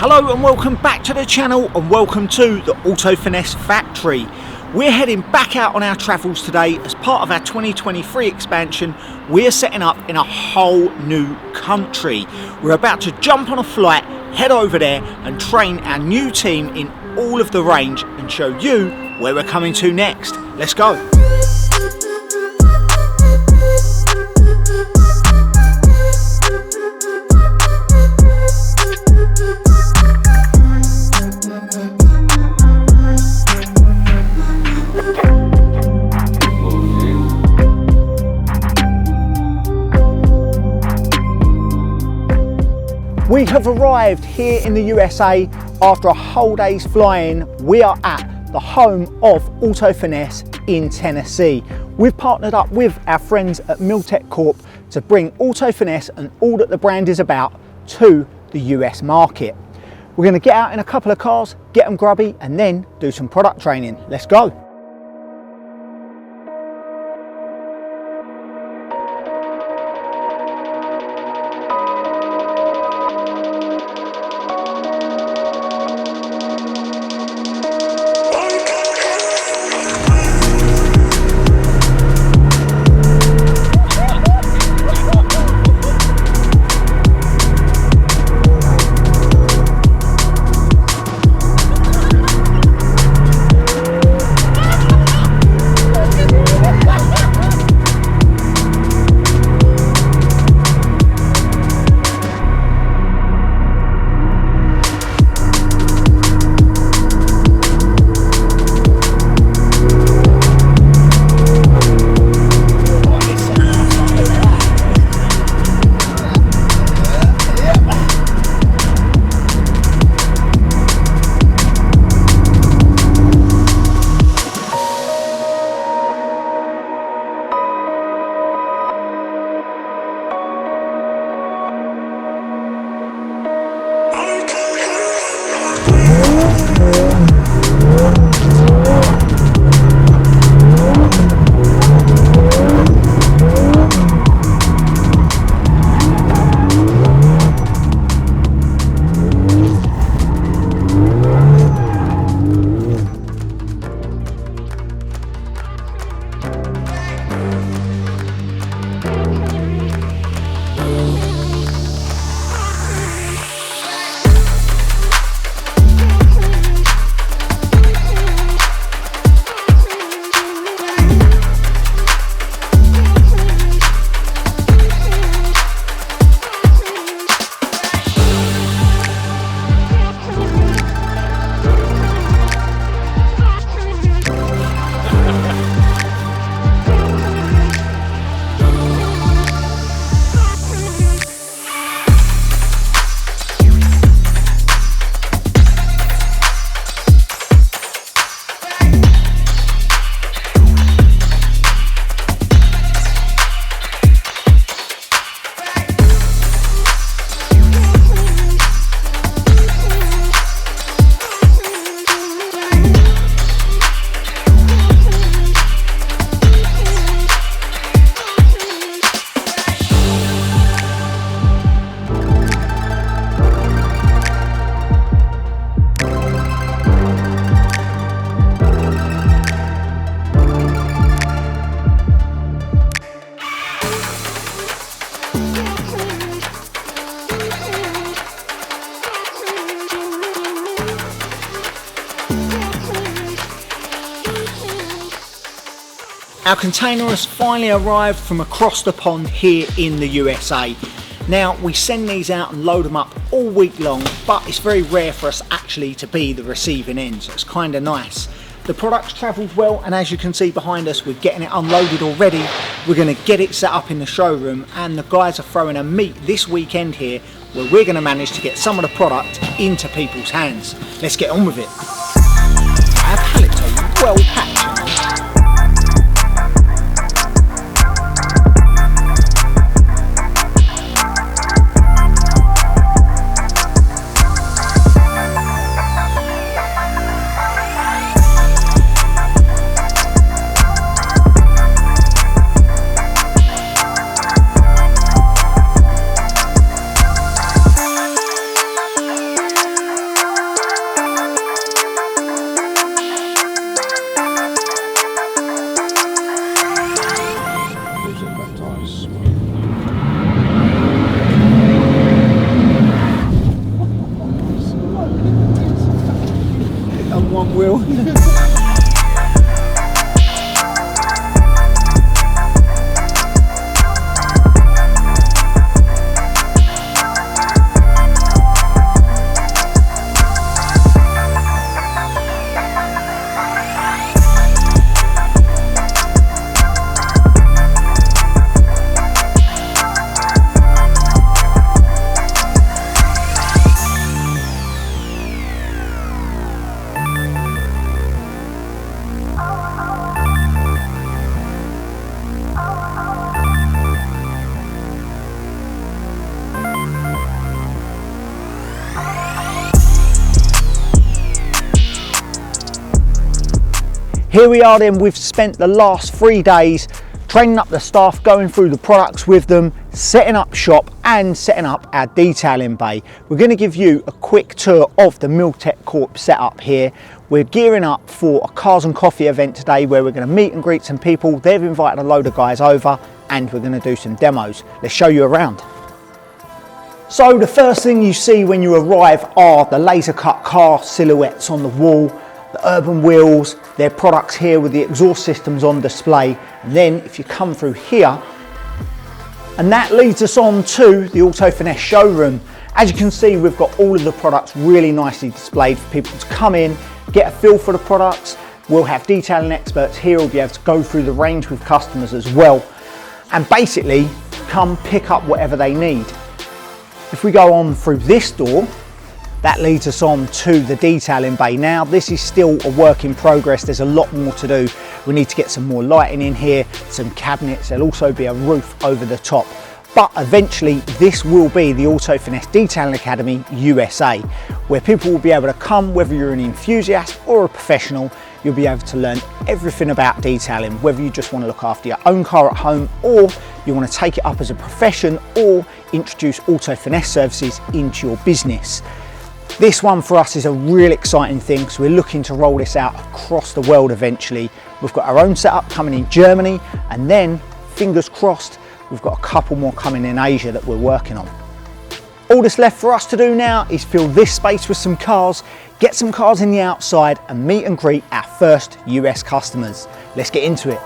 Hello and welcome back to the channel and welcome to the Auto Finesse factory. We're heading back out on our travels today as part of our 2023 expansion. We're setting up in a whole new country. We're about to jump on a flight, head over there and train our new team in all of the range and show you where we're coming to next. Let's go. We have arrived here in the USA after a whole day's flying. We are at the home of Auto Finesse in Tennessee. We've partnered up with our friends at Milltek Corp to bring Auto Finesse and all that the brand is about to the US market. We're going to get out in a couple of cars, get them grubby and then do some product training. Let's go. Our container has finally arrived from across the pond here in the USA. Now we send these out and load them up all week long, but it's very rare for us actually to be the receiving end, so it's kind of nice. The product's travelled well and as you can see behind us we're getting it unloaded already. We're going to get it set up in the showroom and the guys are throwing a meet this weekend here where we're going to manage to get some of the product into people's hands. Let's get on with it. Our pallets are well packed. one wheel. Here we are then, we've spent the last 3 days training up the staff, going through the products with them, setting up shop and setting up our detailing bay. We're going to give you a quick tour of the Milltek Corp setup here. We're gearing up for a cars and coffee event today where we're going to meet and greet some people. They've invited a load of guys over and we're going to do some demos. Let's show you around. So the first thing you see when you arrive are the laser cut car silhouettes on the wall, the urban wheels, their products here with the exhaust systems on display. And then if you come through here, and that leads us on to the Auto Finesse showroom. As you can see, we've got all of the products really nicely displayed for people to come in, get a feel for the products. We'll have detailing experts here who'll be able to go through the range with customers as well, and basically come pick up whatever they need. If we go on through this door, that leads us on to the detailing bay. Now, this is still a work in progress. There's a lot more to do. We need to get some more lighting in here, some cabinets. There'll also be a roof over the top. But eventually, this will be the Auto Finesse Detailing Academy USA, where people will be able to come, whether you're an enthusiast or a professional. You'll be able to learn everything about detailing, whether you just want to look after your own car at home or you want to take it up as a profession or introduce Auto Finesse services into your business. This one for us is a real exciting thing, so we're looking to roll this out across the world eventually. We've got our own setup coming in Germany, and then, fingers crossed, we've got a couple more coming in Asia that we're working on. All that's left for us to do now is fill this space with some cars, get some cars in the outside, and meet and greet our first US customers. Let's get into it.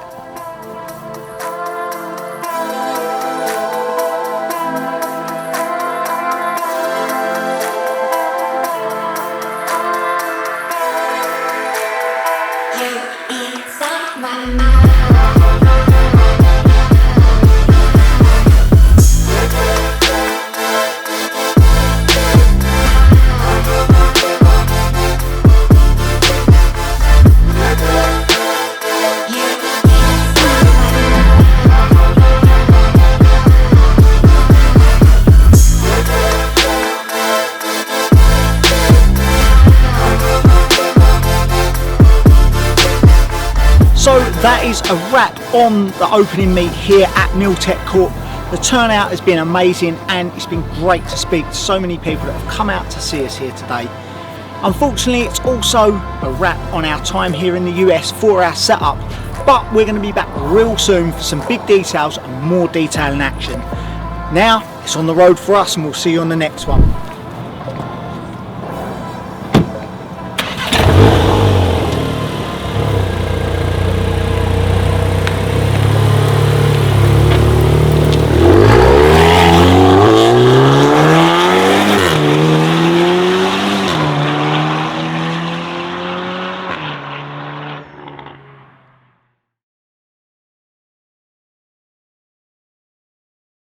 So that is a wrap on the opening meet here at Milltek Corp. The turnout has been amazing and it's been great to speak to so many people that have come out to see us here today. Unfortunately, it's also a wrap on our time here in the US for our setup, but we're going to be back real soon for some big details and more detailing action. Now it's on the road for us and we'll see you on the next one.